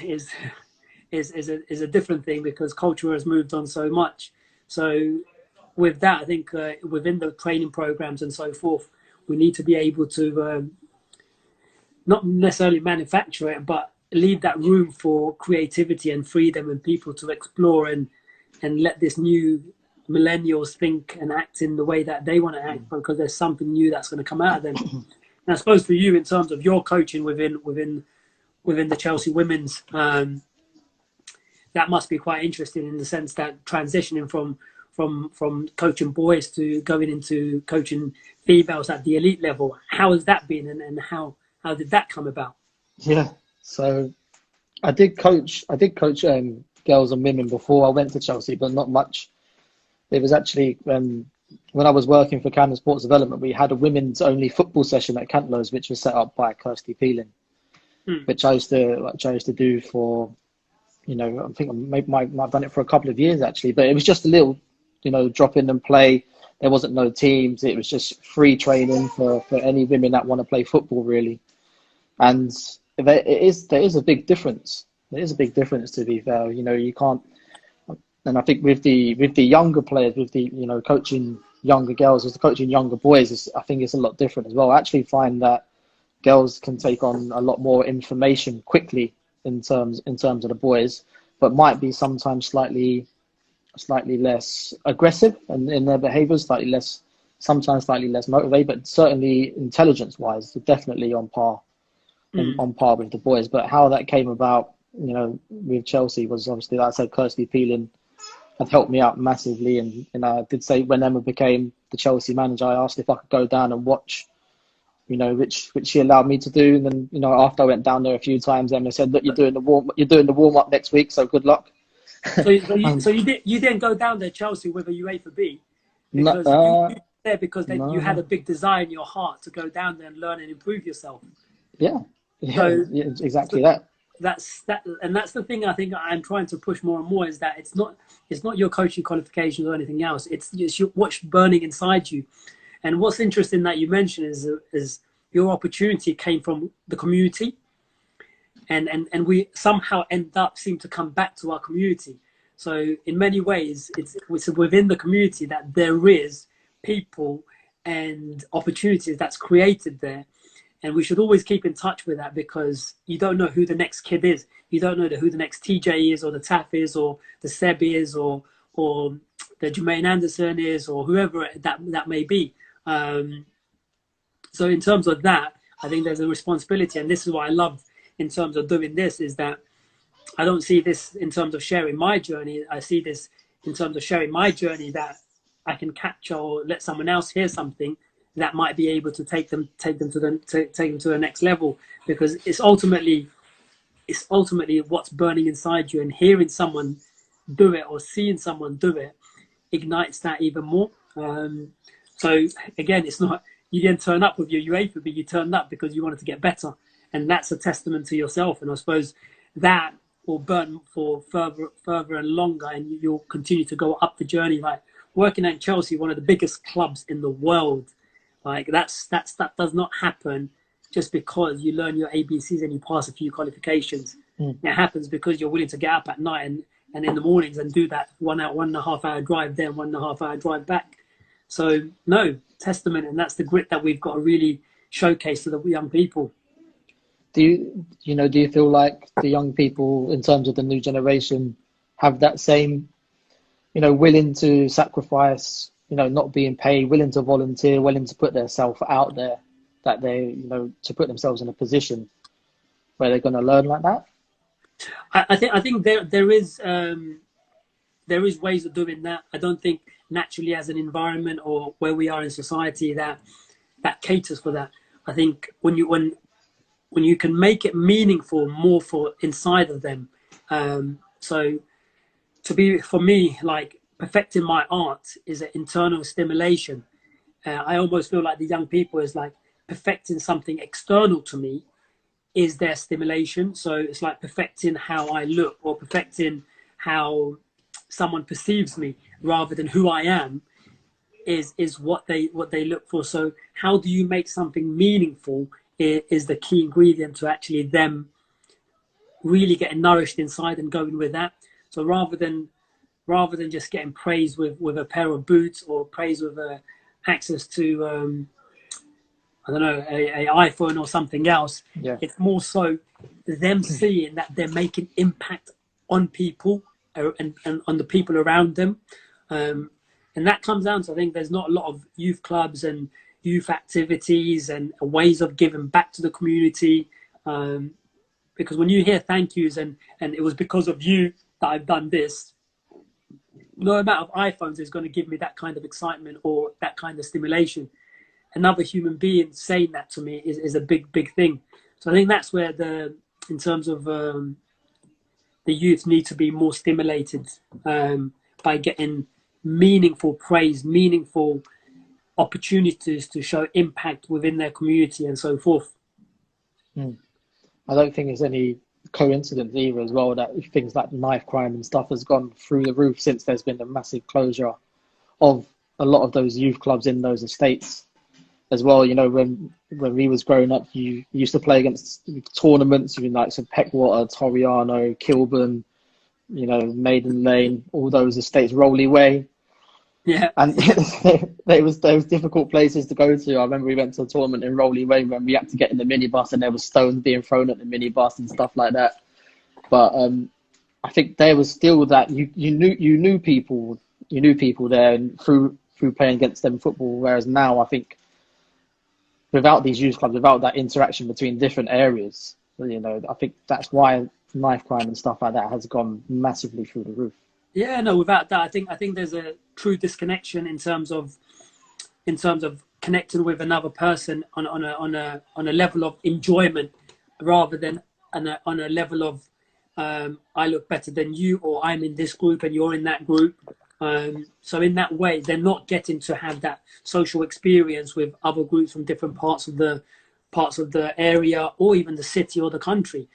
is is a different thing because culture has moved on so much. So with that, I think within the training programs and so forth, we need to be able to not necessarily manufacture it, but leave that room for creativity and freedom and people to explore and let this new millennials think and act in the way that they want to act because there's something new that's going to come out of them. And I suppose for you, in terms of your coaching within the Chelsea women's, that must be quite interesting in the sense that transitioning from coaching boys to going into coaching females at the elite level. How has that been, and how did that come about? Yeah, so I did coach girls and women before I went to Chelsea, but not much. It was actually when I was working for Camden Sports Development, we had a women's only football session at Cantlows, which was set up by Kirsty Peeling, which I used to do for, I think I might have done it for a couple of years actually, but it was just a little, drop in and play. There wasn't no teams. It was just free training for any women that want to play football really. And there is a big difference. There is a big difference, to be fair. You can't. And I think with the younger players, with the coaching younger girls, as coaching younger boys, I think it's a lot different as well. I actually find that girls can take on a lot more information quickly in terms of the boys, but might be sometimes slightly less aggressive in their behaviours, sometimes slightly less motivated, but certainly intelligence-wise, they're definitely on par with the boys. But how that came about, with Chelsea was obviously, like I said, Kirsty Peeling had helped me out massively. And I did say when Emma became the Chelsea manager, I asked if I could go down and watch, which she allowed me to do. And then, after I went down there a few times, Emma said, "Look, you're doing the warm up next week, so good luck." So you didn't go down there, Chelsea, with a UEFA B, because you there because you had a big desire in your heart to go down there and learn and improve yourself. Yeah, exactly that. That's the thing I think I'm trying to push more and more, is that it's not your coaching qualifications or anything else. It's what's burning inside you. And what's interesting that you mentioned is your opportunity came from the community, and we somehow seem to come back to our community. So in many ways, it's within the community that there is people and opportunities that's created there. And we should always keep in touch with that, because you don't know who the next kid is. You don't know who the next TJ is, or the Taff is, or the Seb is, or the Jermaine Anderson is, or whoever that may be. So in terms of that, I think there's a responsibility. And this is what I love in terms of doing this, is that I don't see this in terms of sharing my journey. I see this in terms of sharing my journey, that I can capture or let someone else hear something that might be able to take them to the next level, because it's ultimately what's burning inside you, and hearing someone do it or seeing someone do it ignites that even more. So again, it's not, you didn't turn up with your UEFA, but you turned up because you wanted to get better, and that's a testament to yourself. And I suppose that will burn for further and longer, and you'll continue to go up the journey. Like working at Chelsea, one of the biggest clubs in the world. Like that does not happen just because you learn your ABCs and you pass a few qualifications. It happens because you're willing to get up at night and in the mornings and do that 1.5 hour drive there, 1.5 hour drive back. So no, testament, and that's the grit that we've got to really showcase to the young people. Do you feel like the young people, in terms of the new generation, have that same, willing to sacrifice, not being paid, willing to volunteer, willing to put themselves out there, that they, to put themselves in a position where they're going to learn like that? I think there is ways of doing that. I don't think naturally as an environment or where we are in society that caters for that. I think when you can make it meaningful more for inside of them. So for me, like, perfecting my art is an internal stimulation. I almost feel like the young people is like perfecting something external to me is their stimulation. So it's like perfecting how I look, or perfecting how someone perceives me rather than who I am is what they look for. So how do you make something meaningful is the key ingredient to actually them really getting nourished inside and going with that. So rather than just getting praised with a pair of boots or praised with access to I don't know, a iPhone or something else. Yeah. It's more so them seeing that they're making impact on people and on the people around them. And that comes down to, I think there's not a lot of youth clubs and youth activities and ways of giving back to the community. Because when you hear thank yous and it was because of you that I've done this, no amount of iPhones is going to give me that kind of excitement or that kind of stimulation. Another human being saying that to me is a big thing. So I think that's where in terms of the youth need to be more stimulated by getting meaningful praise, meaningful opportunities to show impact within their community and so forth. I don't think there's any coincidence either as well that things like knife crime and stuff has gone through the roof since there's been a massive closure of a lot of those youth clubs in those estates as well. You know, when we was growing up, you used to play against tournaments with like some Peckwater, Toriano, Kilburn, you know, Maiden Lane, all those estates, Rowley Way. Yeah. And there was difficult places to go to. I remember we went to a tournament in Rowley Way when we had to get in the minibus and there was stones being thrown at the minibus and stuff like that. But I think there was still that you knew people there and through playing against them football. Whereas now I think without these youth clubs, without that interaction between different areas, you know, I think that's why knife crime and stuff like that has gone massively through the roof. Yeah, no, without that, I think there's a true disconnection in terms of connecting with another person on a level of enjoyment rather than on a level of I look better than you, or I'm in this group and you're in that group. So in that way, they're not getting to have that social experience with other groups from different parts of the area or even the city or the country.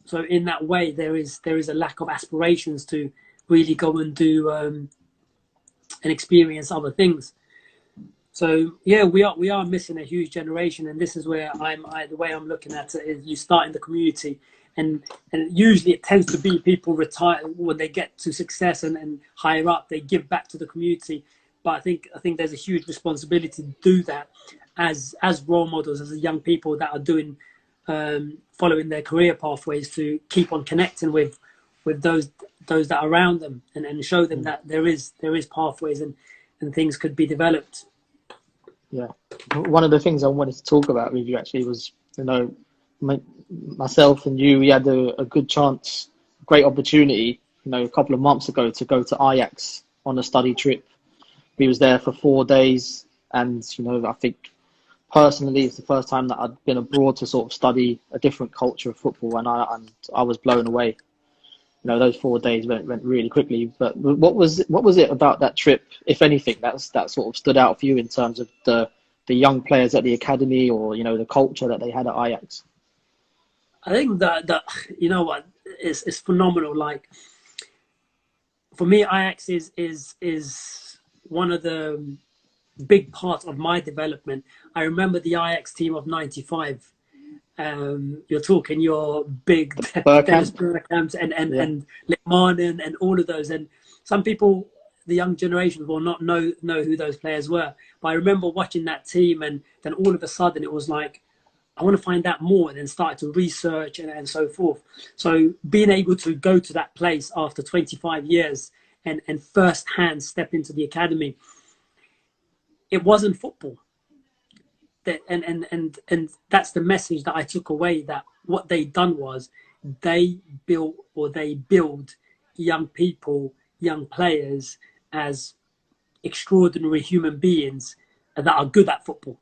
So in that way, there is a lack of aspirations to really go and do and experience other things. So yeah, we are missing a huge generation, and this is where the way I'm looking at it is you start in the community, and usually it tends to be people retire when they get to success and higher up, they give back to the community. But I think there's a huge responsibility to do that as role models, as young people that are doing. Following their career pathways, to keep on connecting with those that are around them and show them that there is pathways and things could be developed. Yeah, one of the things I wanted to talk about with you actually was, you know, myself and you, we had a good chance, great opportunity, you know, a couple of months ago to go to Ajax on a study trip. We was there for 4 days, and you know, I think personally, it's the first time that I'd been abroad to sort of study a different culture of football, and I was blown away. You know, those 4 days went really quickly. But what was it about that trip, if anything, that sort of stood out for you in terms of the young players at the academy, or you know, the culture that they had at Ajax? I think that you know what, it's phenomenal. Like for me, Ajax is one of the big part of my development. I remember the Ajax team of '95. You're talking your big Dennis Bergkamp. Bergkamps and Rahman and all of those. And some people, the young generation, will not know who those players were. But I remember watching that team, and then all of a sudden it was like, I want to find out more, and then start to research and so forth. So being able to go to that place after 25 years and firsthand step into the academy, it wasn't football. And that's the message that I took away, that what they done was they build young people, young players as extraordinary human beings that are good at football.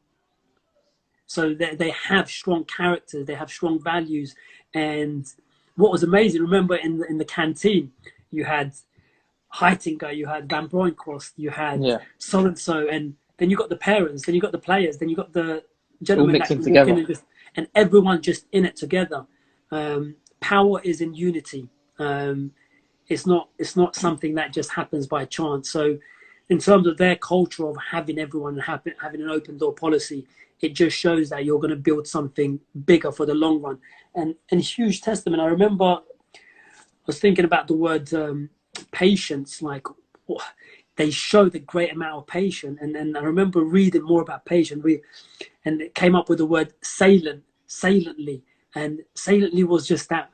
So they have strong character, they have strong values. And what was amazing, remember in the canteen, you had Heitinger, you had Van Bronckhorst, you had so and so, and then you got the parents, then you got the players, then you got the gentlemen that can walk in and everyone just in it together. Power is in unity. It's not something that just happens by chance. So, in terms of their culture of having everyone having an open door policy, it just shows that you're going to build something bigger for the long run. And huge testament. I remember I was thinking about the word patience, like they show the great amount of patience. And I remember reading more about patience. And it came up with the word saliently. And saliently was just that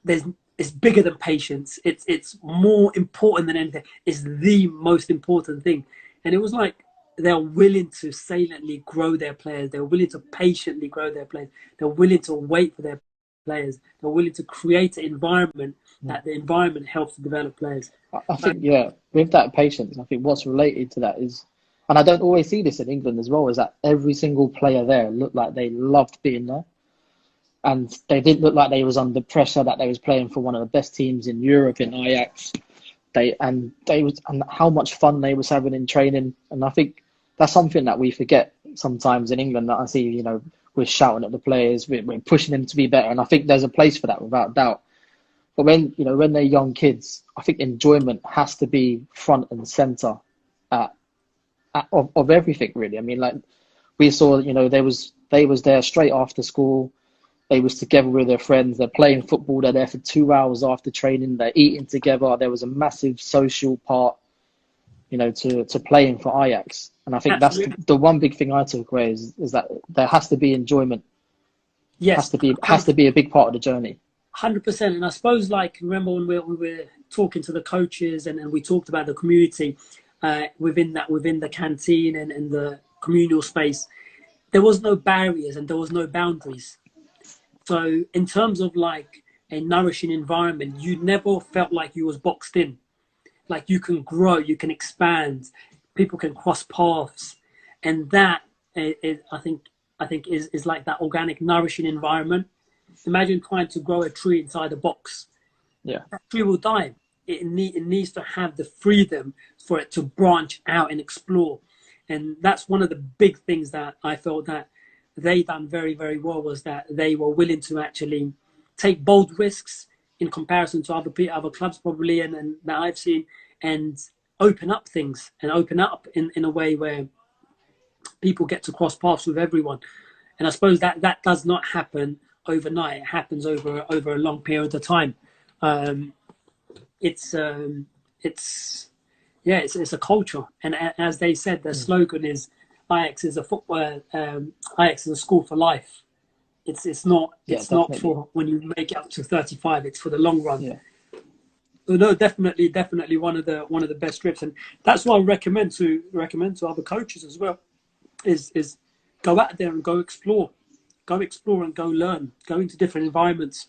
it's bigger than patience. It's more important than anything. It's the most important thing. And it was like they're willing to saliently grow their players. They're willing to patiently grow their players. They're willing to wait for their players. They're willing to create an environment that the environment helps to develop players. I think, yeah, with that patience, I think what's related to that is, and I don't always see this in England as well, is that every single player there looked like they loved being there. And they didn't look like they was under pressure, that they was playing for one of the best teams in Europe in Ajax. And how much fun they was having in training. And I think that's something that we forget sometimes in England, that I see, you know, we're shouting at the players, we're pushing them to be better. And I think there's a place for that, without doubt. But when they're young kids, I think enjoyment has to be front and center of everything, really. I mean, like we saw, you know, they was there straight after school. They was together with their friends. They're playing football. They're there for 2 hours after training. They're eating together. There was a massive social part, you know, to playing for Ajax. And I think that's the one big thing I took away is that there has to be enjoyment. Yes, has to be a big part of the journey. 100%. And I suppose, like, remember when we were talking to the coaches and we talked about the community within the canteen and the communal space, there was no barriers and there was no boundaries. So in terms of like a nourishing environment, you never felt like you was boxed in. Like you can grow, you can expand, people can cross paths, and that is, I think is like that organic, nourishing environment. Imagine trying to grow a tree inside a box. Yeah, That tree will die. It needs to have the freedom for it to branch out and explore, and that's one of the big things that I felt that they done very, very well, was that they were willing to actually take bold risks in comparison to other clubs probably and that I've seen, and open up things and open up in a way where people get to cross paths with everyone. And I suppose that does not happen overnight. It happens over a long period of time. It's a culture, and as they said, their slogan is Ajax is a football. Ajax is a school for life. It's not for when you make it up to 35. It's for the long run. Yeah. So no, definitely one of the best trips, and that's what I recommend to other coaches as well. Is go out there and go explore and go learn, go into different environments.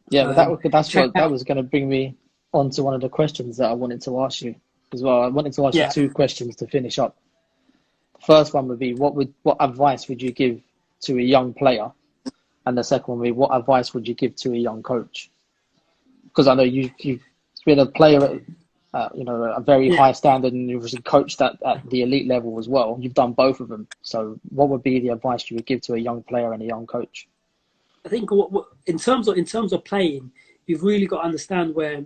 Yeah, but that was going to bring me on to one of the questions that I wanted to ask you as well. I wanted to ask you 2 questions to finish up. The first one would be, what advice would you give to a young player? And the second one would be, what advice would you give to a young coach? Because I know you've been a player at a very high standard, and you've coached at the elite level as well. You've done both of them. So what would be the advice you would give to a young player and a young coach? I think in terms of playing, you've really got to understand where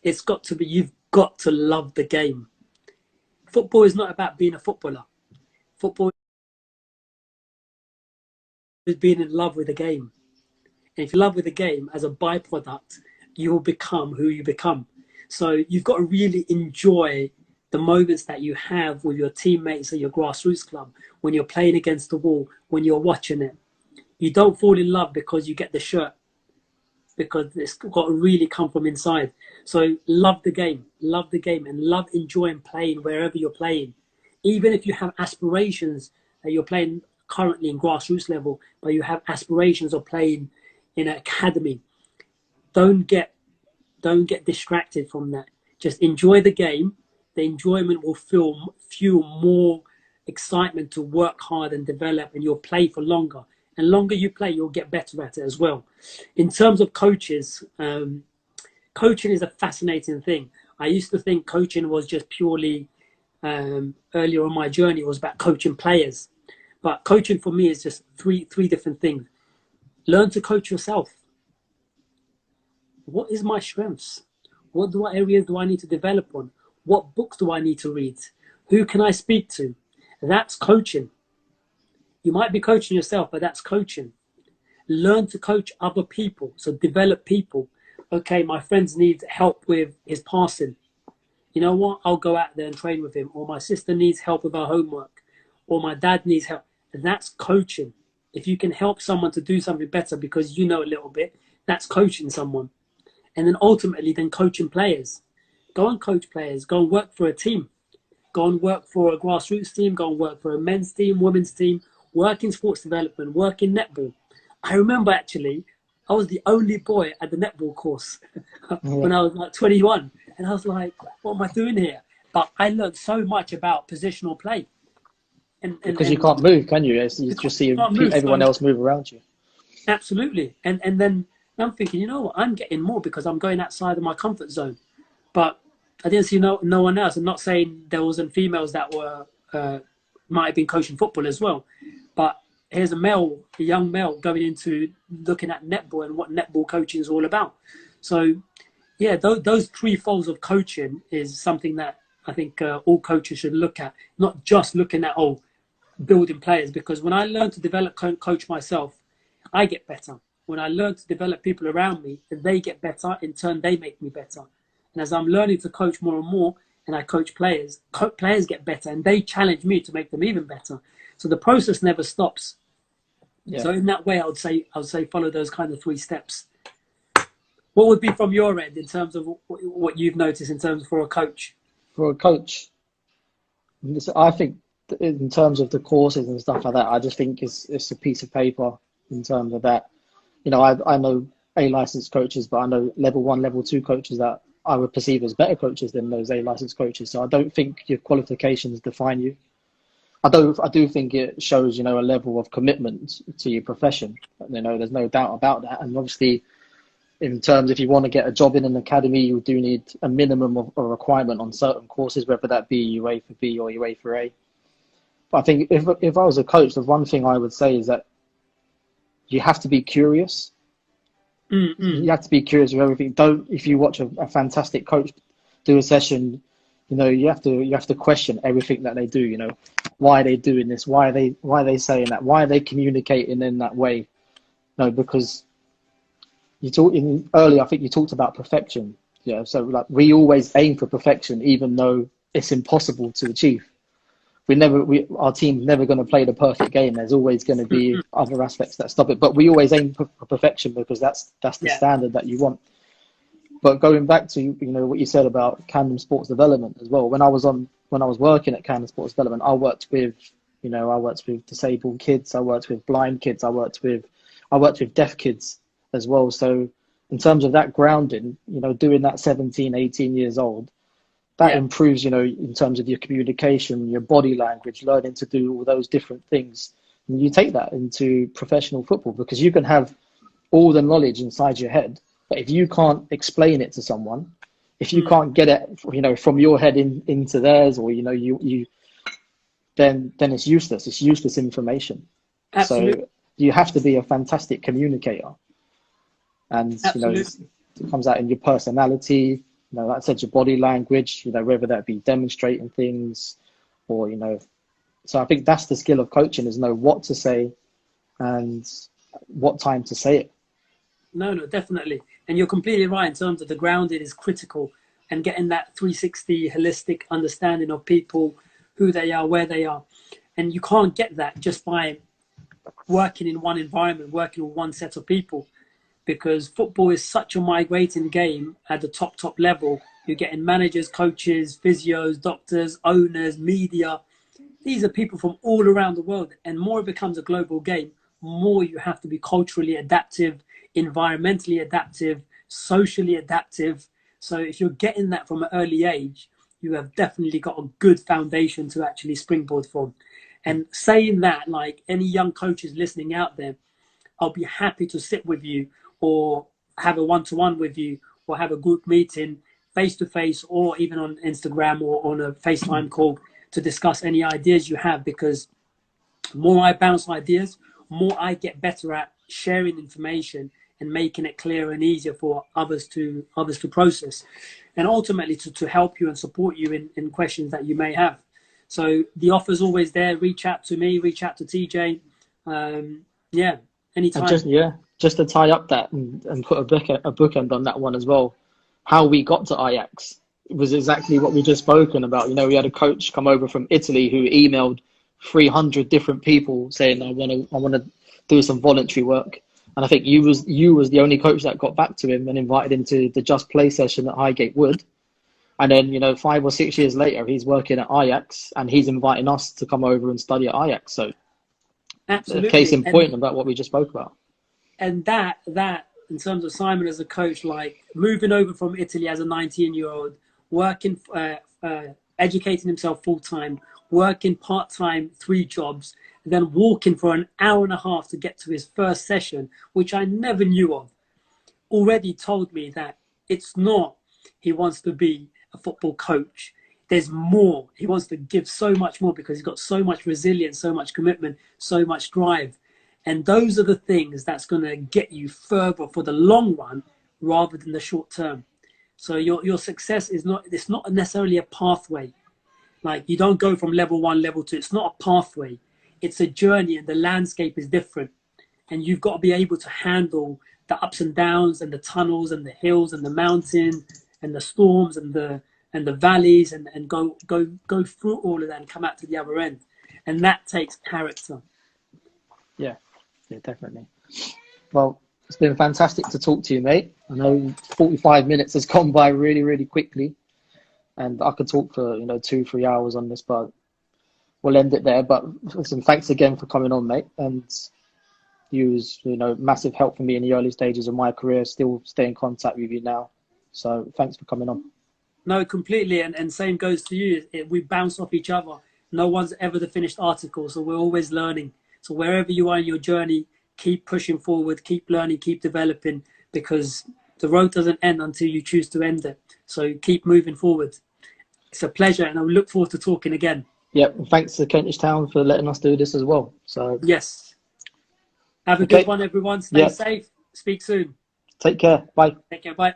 it's got to be. You've got to love the game. Football is not about being a footballer. Football is being in love with the game. And if you love with the game, as a byproduct, you will become who you become. So you've got to really enjoy the moments that you have with your teammates at your grassroots club, when you're playing against the wall, when you're watching it. You don't fall in love because you get the shirt, because it's got to really come from inside. So love the game, and love enjoying playing wherever you're playing. Even if you have aspirations that you're playing currently in grassroots level, but you have aspirations of playing in an academy, don't get distracted from that. Just enjoy the game. The enjoyment will fuel more excitement to work hard and develop, and you'll play for longer. And longer you play, you'll get better at it as well. In terms of coaches, coaching is a fascinating thing. I used to think coaching was just purely, earlier on my journey, was about coaching players. But coaching for me is just three different things. Learn to coach yourself. What is my strengths? What areas do I need to develop on? What books do I need to read? Who can I speak to? That's coaching. You might be coaching yourself, but that's coaching. Learn to coach other people. So develop people. Okay, my friend needs help with his passing. You know what? I'll go out there and train with him. Or my sister needs help with her homework. Or my dad needs help. And that's coaching. If you can help someone to do something better because you know a little bit, that's coaching someone. And then ultimately, then coaching players. Go and coach players. Go and work for a team. Go and work for a grassroots team. Go and work for a men's team, women's team. Work in sports development. Work in netball. I remember actually, I was the only boy at the netball course when I was like 21. And I was like, what am I doing here? But I learned so much about positional play. Because you can't move, can you? You just see everyone else move around you. Absolutely. And then I'm thinking, you know what? I'm getting more because I'm going outside of my comfort zone. But I didn't see no one else. I'm not saying there wasn't females that were might have been coaching football as well. But here's a young male going into looking at netball and what netball coaching is all about. So, yeah, those three folds of coaching is something that I think all coaches should look at, not just looking at, building players. Because when I learn to develop coach myself, I get better. When I learn to develop people around me, they get better. In turn, they make me better. And as I'm learning to coach more and more, and I coach players, players get better, and they challenge me to make them even better. So the process never stops. Yeah. So in that way, I would say follow those kind of 3 steps. What would be from your end in terms of what you've noticed in terms for a coach? For a coach, I think in terms of the courses and stuff like that, I just think it's a piece of paper in terms of that. You know, I know A licensed coaches, but I know level 1, level 2 coaches that I would perceive as better coaches than those A licensed coaches. So I don't think your qualifications define you. I do think it shows, you know, a level of commitment to your profession. You know, there's no doubt about that. And obviously, in terms, if you want to get a job in an academy, you do need a minimum of a requirement on certain courses, whether that be UA for B or UA for A. But I think if I was a coach, the one thing I would say is that you have to be curious. You have to be curious with everything. If you watch a fantastic coach do a session, you know, you have to question everything that they do. You know, why are they doing this? Why are they saying that? Why are they communicating in that way? No, because you talked earlier. I think you talked about perfection. Yeah, so like we always aim for perfection, even though it's impossible to achieve. Our team's never going to play the perfect game. There's always going to be other aspects that stop it. But we always aim for perfection because that's the standard that you want. But going back to, you know, what you said about Camden Sports Development as well. When I was working at Camden Sports Development, I worked with disabled kids. I worked with blind kids. I worked with deaf kids as well. So in terms of that grounding, you know, doing that 17, 18 years old, that improves, you know, in terms of your communication, your body language, learning to do all those different things. And you take that into professional football because you can have all the knowledge inside your head, but if you can't explain it to someone, if you can't get it, you know, from your head into theirs, or, you know, then it's useless. It's useless information. Absolutely. So you have to be a fantastic communicator. And, you know, it comes out in your personality. You know, like I said, your body language, you know, whether that be demonstrating things or, you know, so I think that's the skill of coaching, is know what to say and what time to say it. No, definitely. And you're completely right in terms of the grounding is critical, and getting that 360 holistic understanding of people, who they are, where they are. And you can't get that just by working in one environment, working with one set of people. Because football is such a migrating game at the top level. You're getting managers, coaches, physios, doctors, owners, media. These are people from all around the world. And more it becomes a global game, more you have to be culturally adaptive, environmentally adaptive, socially adaptive. So if you're getting that from an early age, you have definitely got a good foundation to actually springboard from. And saying that, like any young coaches listening out there, I'll be happy to sit with you or have a one-to-one with you or have a group meeting face-to-face or even on Instagram or on a FaceTime call to discuss any ideas you have, because more I bounce ideas, more I get better at sharing information and making it clearer and easier for others to process, and ultimately to help you and support you in questions that you may have. So the offer's always there. Reach out to me, reach out to TJ. Yeah, anytime. And just to tie up that and put a bookend on that one as well. How we got to Ajax was exactly what we just spoken about. We had a coach come over from Italy who emailed 300 different people saying, I want to do some voluntary work. And I think you was the only coach that got back to him and invited him to the Just Play session at Highgate Wood. And then, 5 or 6 years later, he's working at Ajax and he's inviting us to come over and study at Ajax. So Absolutely. a case in point about what we just spoke about. And that in terms of Simon as a coach, like moving over from Italy as a 19-year-old, working, educating himself full-time, working part-time, 3 jobs, and then walking for an hour and a half to get to his first session, which I never knew of, already told me that it's not he wants to be a football coach. There's more. He wants to give so much more because he's got so much resilience, so much commitment, so much drive. And those are the things that's going to get you further for the long run rather than the short term. So your success it's not necessarily a pathway. Like you don't go from level 1, level 2. It's not a pathway. It's a journey and the landscape is different. And you've got to be able to handle the ups and downs and the tunnels and the hills and the mountain and the storms and the valleys and go through all of that and come out to the other end. And that takes character. Yeah, definitely. Well, it's been fantastic to talk to you, mate. I know 45 minutes has gone by really, really quickly. And I could talk for, 2-3 hours on this, but we'll end it there. But listen, thanks again for coming on, mate. And you was, massive help for me in the early stages of my career. Still stay in contact with you now. So thanks for coming on. No, completely. And same goes to you. We bounce off each other. No one's ever the finished article. So we're always learning. So wherever you are in your journey, keep pushing forward, keep learning, keep developing, because the road doesn't end until you choose to end it. So keep moving forward. It's a pleasure, and I look forward to talking again. Yeah, and thanks to Kentish Town for letting us do this as well. So yes. Have a good one, everyone. Stay safe. Speak soon. Take care. Bye. Take care. Bye.